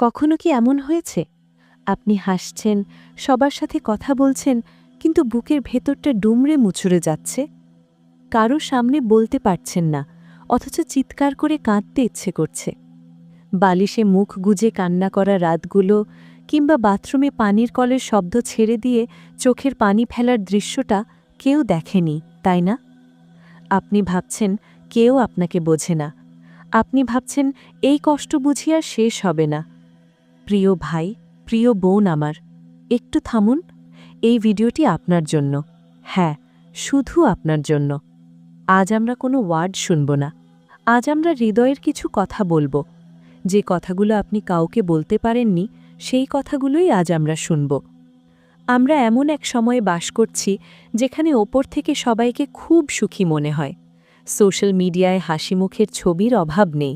কখনো কি এমন হয়েছে আপনি হাসছেন, সবার সাথে কথা বলছেন, কিন্তু বুকের ভেতরটা ডুমড়ে মুচড়ে যাচ্ছে? কারো সামনে বলতে পারছেন না, অথচ চিৎকার করে কাঁদতে ইচ্ছে করছে। বালিশে মুখ গুজে কান্না করা রাতগুলো, কিংবা বাথরুমে পানির কলের শব্দ ছেড়ে দিয়ে চোখের পানি ফেলার দৃশ্যটা কেউ দেখেনি, তাই না? আপনি ভাবছেন কেউ আপনাকে বোঝে না। আপনি ভাবছেন এই কষ্ট বুঝি আর শেষ হবে না। প্রিয় ভাই, প্রিয় বোন আমার, একটু থামুন। এই ভিডিওটি আপনার জন্য। হ্যাঁ, শুধু আপনার জন্য। আজ আমরা কোনো ওয়ার্ড শুনব না। আজ আমরা হৃদয়ের কিছু কথা বলবো। যে কথাগুলো আপনি কাউকে বলতে পারেননি, সেই কথাগুলোই আজ আমরা শুনব। আমরা এমন এক সময়ে বাস করছি যেখানে ওপর থেকে সবাইকে খুব সুখী মনে হয়। সোশ্যাল মিডিয়ায় হাসিমুখের ছবির অভাব নেই,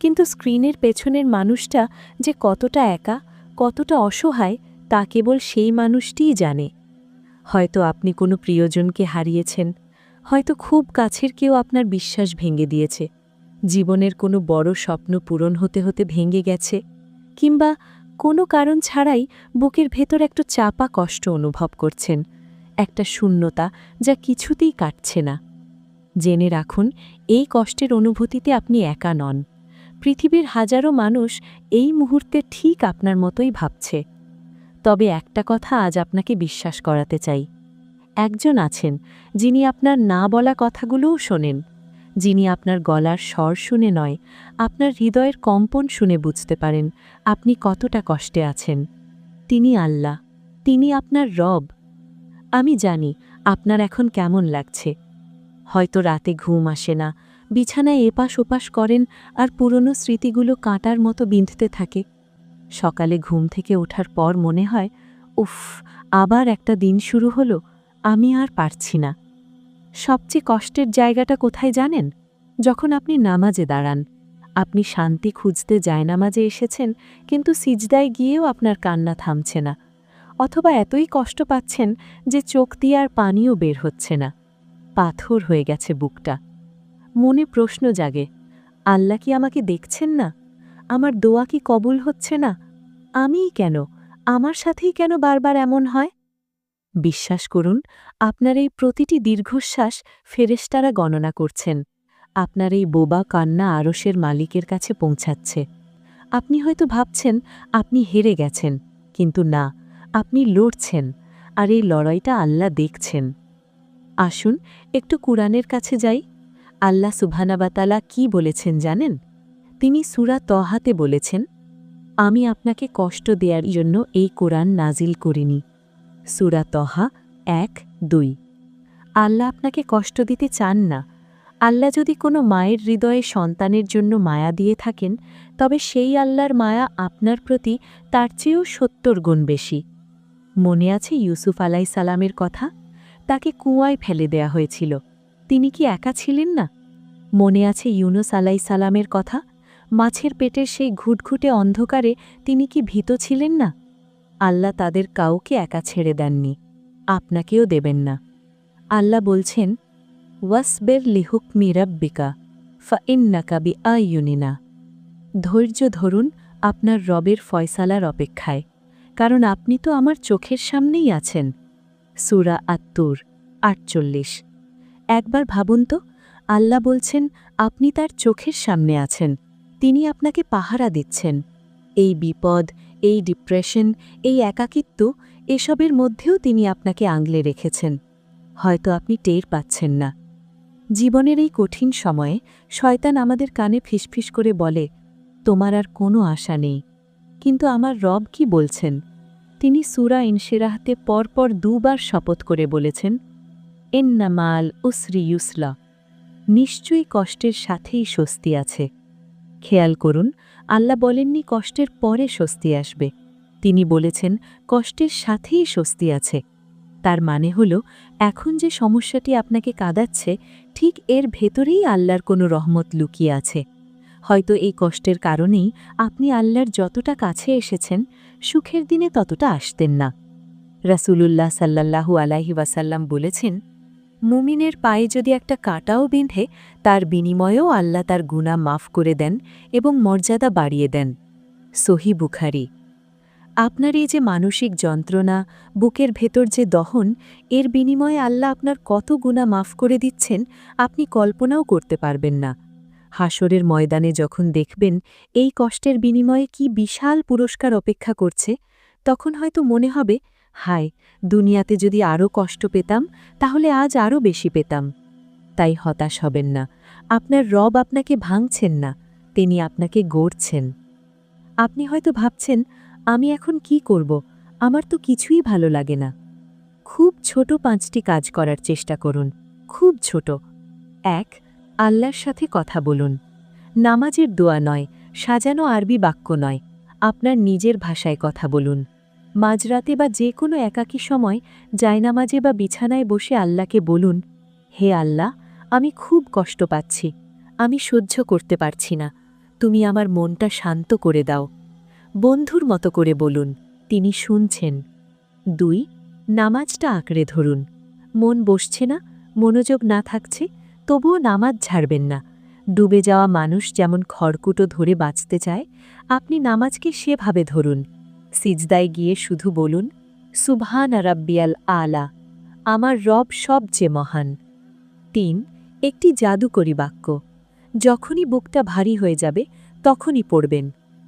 কিন্তু স্ক্রিনের পেছনের মানুষটা যে কতটা একা, কতটা অসহায়, তা কেবল সেই মানুষটিই জানে। হয়তো আপনি কোনো প্রিয়জনকে হারিয়েছেন, হয়তো খুব কাছের কেউ আপনার বিশ্বাস ভেঙে দিয়েছে, জীবনের কোনো বড় স্বপ্ন পূরণ হতে হতে ভেঙে গেছে, কিংবা কোনো কারণ ছাড়াই বুকের ভেতর একটা চাপা কষ্ট অনুভব করছেন, একটা শূন্যতা যা কিছুতেই কাটছে না। জেনে রাখুন, এই কষ্টের অনুভূতিতে আপনি একা নন। পৃথিবীর হাজারো মানুষ এই মুহূর্তে ঠিক আপনার মতোই ভাবছে। তবে একটা কথা আজ আপনাকে বিশ্বাস করাতে চাই। একজন আছেন যিনি আপনার না বলা কথাগুলোও শোনেন, যিনি আপনার গলার স্বর শুনে নয়, আপনার হৃদয়ের কম্পন শুনে বুঝতে পারেন আপনি কতটা কষ্টে আছেন। তিনি আল্লাহ, তিনি আপনার রব। আমি জানি আপনার এখন কেমন লাগছে। হয়তো রাতে ঘুম আসে না, বিছানায় এপাশ ওপাশ করেন, আর পুরনো স্মৃতিগুলো কাঁটার মতো বিঁধতে থাকে। সকালে ঘুম থেকে ওঠার পর মনে হয়, উফ, আবার একটা দিন শুরু হলো, আমি আর পারছি না। সবচেয়ে কষ্টের জায়গাটা কোথায় জানেন? যখন আপনি নামাজে দাঁড়ান। আপনি শান্তি খুঁজতে জায়নামাজে এসেছেন, কিন্তু সিজদায় গিয়েও আপনার কান্না থামছে না। অথবা এতই কষ্ট পাচ্ছেন যে চোখ দিয়ে আর পানিও বের হচ্ছে না। পাথর হয়ে গেছে বুকটা। মনে প্রশ্ন জাগে, আল্লাহ কি আমাকে দেখছেন না? আমার দোয়া কি কবুল হচ্ছে না? আমিই কেন, আমার সাথেই কেন বারবার এমন হয়? বিশ্বাস করুন, আপনার এই প্রতিটি দীর্ঘশ্বাস ফেরেশতারা গণনা করছেন। আপনার এই বোবা কান্না আরশের মালিকের কাছে পৌঁছাচ্ছে। আপনি হয়তো ভাবছেন আপনি হেরে গেছেন, কিন্তু না, আপনি লড়ছেন, আর এই লড়াইটা আল্লাহ দেখছেন। আসুন একটু কুরআনের কাছে যাই। আল্লাহ সুবহানাহু ওয়া তাআলা কি বলেছেন জানেন? তিনি সূরা তহাতে বলেছেন, আমি আপনাকে কষ্ট দেওয়ার জন্য এই কোরআন নাজিল করিনি। সূরা তহা ১-২। আল্লাহ আপনাকে কষ্ট দিতে চান না। আল্লাহ যদি কোনো মায়ের হৃদয়ে সন্তানের জন্য মায়া দিয়ে থাকেন, তবে সেই আল্লাহর মায়া আপনার প্রতি তার চেয়েও ৭০ গুণ বেশি। মনে আছে ইউসুফ আলাইহিস সালামের কথা? তাকে কুয়ায় ফেলে দেয়া হয়েছিল। তিনি কি একা ছিলেন না? মনে আছে ইউনুস আলাইহিস সালামের কথা? মাছের পেটের সেই ঘুটঘুটে অন্ধকারে তিনি কি ভীত ছিলেন না? আল্লাহ তাদের কাউকে একা ছেড়ে দেননি, আপনাকেও দেবেন না। আল্লাহ বলছেন, ওয়াসবের লিহুকমি রাব্বিকা ফাইন্নাকা বিআইয়ুনিনা। ধৈর্য ধরুন আপনার রবের ফয়সালার অপেক্ষায়, কারণ আপনি তো আমার চোখের সামনেই আছেন। সূরা আত-তুর ৪৮। একবার ভাবুন তো, আল্লাহ বলছেন আপনি তার চোখের সামনে আছেন, তিনি আপনাকে পাহারা দিচ্ছেন। এই বিপদ, এই ডিপ্রেশন, এই একাকিত্ব, এসবের মধ্যেও তিনি আপনাকে আগলে রেখেছেন। হয়তো আপনি টের পাচ্ছেন না। জীবনের এই কঠিন সময়ে শয়তান আমাদের কানে ফিসফিস করে বলে, তোমার আর কোনো আশা নেই। কিন্তু আমার রব কি বলছেন? তিনি সূরা ইনশিরাহতে পরপর ২ বার শপথ করে বলেছেন, ইন্না মাল উসরি ইউসরা, নিশ্চয়ই কষ্টের সাথেই স্বস্তি আছে। খেয়াল করুন, আল্লাহ বলেননি কষ্টের পরে স্বস্তি আসবে, তিনি বলেছেন কষ্টের সাথেই স্বস্তি আছে। তার মানে হল, এখন যে সমস্যাটি আপনাকে কাঁদাচ্ছে, ঠিক এর ভেতরেই আল্লাহর কোনো রহমত লুকিয়ে আছে। হয়তো এই কষ্টের কারণেই আপনি আল্লাহর যতটা কাছে এসেছেন, সুখের দিনে ততটা আসতেন না। রাসূলুল্লাহ সাল্লাল্লাহু আলাইহি ওয়াসাল্লাম বলেছেন, মুমিনের পায়ে যদি একটা কাঁটাও বিঁধে, তার বিনিময়েও আল্লাহ তার গুনাহ মাফ করে দেন এবং মর্যাদা বাড়িয়ে দেন। সহি বুখারি। আপনার এই যে মানসিক যন্ত্রণা, বুকের ভেতর যে দহন, এর বিনিময়ে আল্লাহ আপনার কত গুনাহ মাফ করে দিচ্ছেন আপনি কল্পনাও করতে পারবেন না। হাসরের ময়দানে যখন দেখবেন এই কষ্টের বিনিময়ে কি বিশাল পুরস্কার অপেক্ষা করছে, তখন হয়তো মনে হবে, হায়, দুনিয়াতে যদি আরও কষ্ট পেতাম তাহলে আজ আরও বেশি পেতাম। তাই হতাশ হবেন না। আপনার রব আপনাকে ভাঙছেন না, তিনি আপনাকে গড়ছেন। আপনি হয়তো ভাবছেন, আমি এখন কি করব, আমার তো কিছুই ভালো লাগে না। খুব ছোট 5টি কাজ করার চেষ্টা করুন, খুব ছোট। 1. আল্লাহর সাথে কথা বলুন। নামাজের দোয়া নয়, সাজানো আরবি বাক্য নয়, আপনার নিজের ভাষায় কথা বলুন। মাঝরাতে বা যে কোনো একাকী সময় জায়নামাজে বা বিছানায় বসে আল্লাহকে বলুন, হে আল্লাহ, আমি খুব কষ্ট পাচ্ছি, আমি সহ্য করতে পারছি না, তুমি আমার মনটা শান্ত করে দাও। বন্ধুর মতো করে বলুন, তিনি শুনছেন। 2. নামাজটা আঁকড়ে ধরুন। মন বসছে না, মনোযোগ না থাকছে, তবুও নামাজ ছাড়বেন না। ডুবে যাওয়া মানুষ যেমন খড়কুটো ধরে বাঁচতে চায়, আপনি নামাজকে সেভাবে ধরুন। সিজদায় গিয়ে শুধু বলুন, সুবহান রাব্বিয়াল আলা, আমার রব সবচেয়ে মহান। 3. একটি জাদুকরী বাক্য। যখনই বুকটা ভারী হয়ে যাবে তখনই পড়বেন,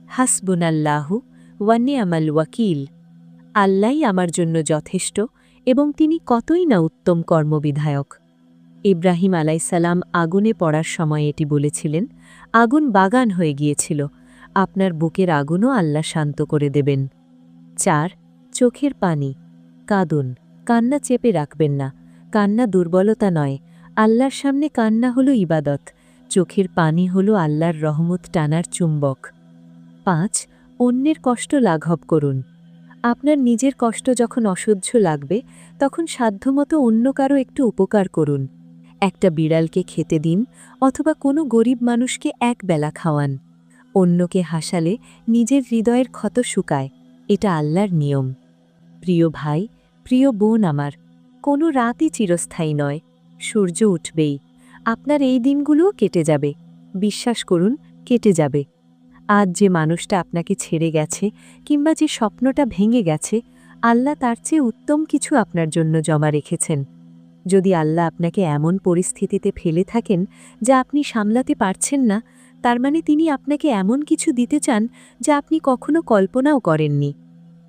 হাসবুনাল্লাহু ওয়া নি'মাল ওয়াকিল। আল্লাহই আমার জন্য যথেষ্ট এবং তিনি কতই না উত্তম কর্মবিধায়ক। ইব্রাহিম আলাইসাল্লাম আগুনে পড়ার সময় এটি বলেছিলেন, আগুন বাগান হয়ে গিয়েছিল, আপনার বুকের আগুনও আল্লাহ শান্ত করে দেবেন। 4. চোখের পানি। কাঁদুন, কান্না চেপে রাখবেন না, কান্না দুর্বলতা নয়, আল্লাহর সামনে কান্না হলো ইবাদত, চোখের পানি হলো আল্লাহর রহমত টানার চুম্বক। 5. অন্যের কষ্ট লাঘব করুন। আপনার নিজের কষ্ট যখন অসহ্য লাগবে তখন সাধ্যমতো অন্য কারো একটু উপকার করুন। একটা বিড়ালকে খেতে দিন অথবা কোনো গরিব মানুষকে এক বেলা খাওয়ান। অন্যকে হাসালে নিজের হৃদয়ের ক্ষত শুকায়, এটা আল্লাহর নিয়ম। প্রিয় ভাই, প্রিয় বোন আমার, কোনো রাতই চিরস্থায়ী নয়, সূর্য উঠবেই। আপনার এই দিনগুলোও কেটে যাবে, বিশ্বাস করুন, কেটে যাবে। আজ যে মানুষটা আপনাকে ছেড়ে গেছে কিংবা যে স্বপ্নটা ভেঙে গেছে, আল্লাহ তার চেয়ে উত্তম কিছু আপনার জন্য জমা রেখেছেন। যদি আল্লাহ আপনাকে এমন পরিস্থিতিতে ফেলে থাকেন যা আপনি সামলাতে পারছেন না, তার মানে তিনি আপনাকে এমন কিছু দিতে চান যা আপনি কখনো কল্পনাও করেননি।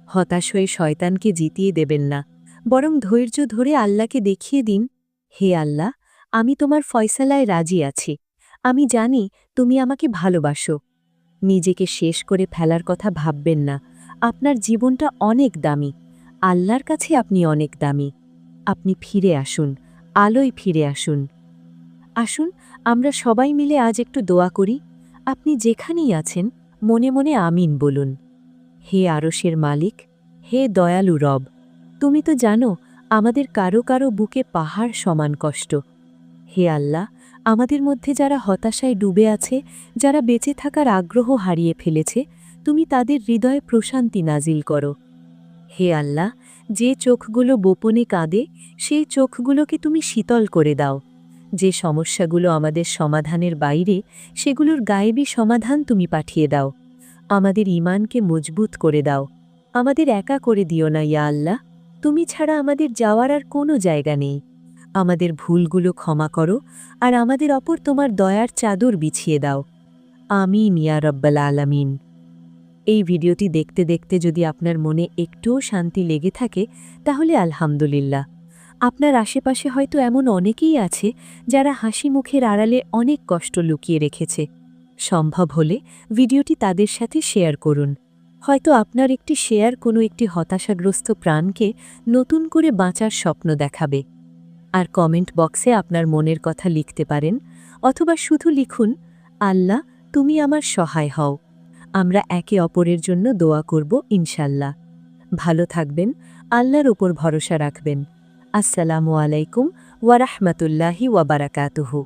হতাশ হয়ে শয়তানকে জিতিয়ে দেবেন না, বরং ধৈর্য ধরে আল্লাহকে দেখিয়ে দিন, হে আল্লাহ, আমি তোমার ফয়সালায় রাজি আছি, আমি জানি তুমি আমাকে ভালোবাসো। নিজেকে শেষ করে ফেলার কথা ভাববেন না, আপনার জীবনটা অনেক দামি, আল্লাহর কাছে আপনি অনেক দামি। আপনি ফিরে আসুন, আলোয় ফিরে আসুন। আসুন আমরা সবাই মিলে আজ একটু দোয়া করি। আপনি যেখানেই আছেন মনে মনে আমিন বলুন। হে আরশের মালিক, হে দয়ালু রব, তুমি তো জানো আমাদের কারো কারো বুকে পাহাড় সমান কষ্ট। হে আল্লাহ, আমাদের মধ্যে যারা হতাশায় ডুবে আছে, যারা বেঁচে থাকার আগ্রহ হারিয়ে ফেলেছে, তুমি তাদের হৃদয়ে প্রশান্তি নাজিল করো। হে আল্লাহ, যে চোখগুলো গোপনে কাঁদে সেই চোখগুলোকে তুমি শীতল করে দাও। যে সমস্যাগুলো আমাদের সমাধানের বাইরে সেগুলোর গায়েবী সমাধান তুমি পাঠিয়ে দাও। আমাদের ঈমানকে মজবুত করে দাও। আমাদের একা করে দিও না ইয়া আল্লাহ, তুমি ছাড়া আমাদের যাওয়ার আর কোনো জায়গা নেই। আমাদের ভুলগুলো ক্ষমা করো আর আমাদের ওপর তোমার দয়ার চাদর বিছিয়ে দাও। আমিন ইয়া রব্বাল আলামিন। এই ভিডিওটি দেখতে দেখতে যদি আপনার মনে একটুও শান্তি লেগে থাকে তাহলে আলহামদুলিল্লাহ। আপনার আশেপাশে হয়তো এমন অনেকেই আছে যারা হাসি মুখের আড়ালে অনেক কষ্ট লুকিয়ে রেখেছে। সম্ভব হলে ভিডিওটি তাদের সাথে শেয়ার করুন। হয়তো আপনার একটি শেয়ার কোনো একটি হতাশাগ্রস্ত প্রাণকে নতুন করে বাঁচার স্বপ্ন দেখাবে। আর কমেন্ট বক্সে আপনার মনের কথা লিখতে পারেন অথবা শুধু লিখুন, আল্লাহ তুমি আমার সহায় হও। আমরা একে অপরের জন্য দোয়া করব ইনশাল্লাহ। ভালো থাকবেন, আল্লাহর ওপর ভরসা রাখবেন। আসসালামু আলাইকুম ওয়া রাহমাতুল্লাহি ওয়া বারাকাতুহু।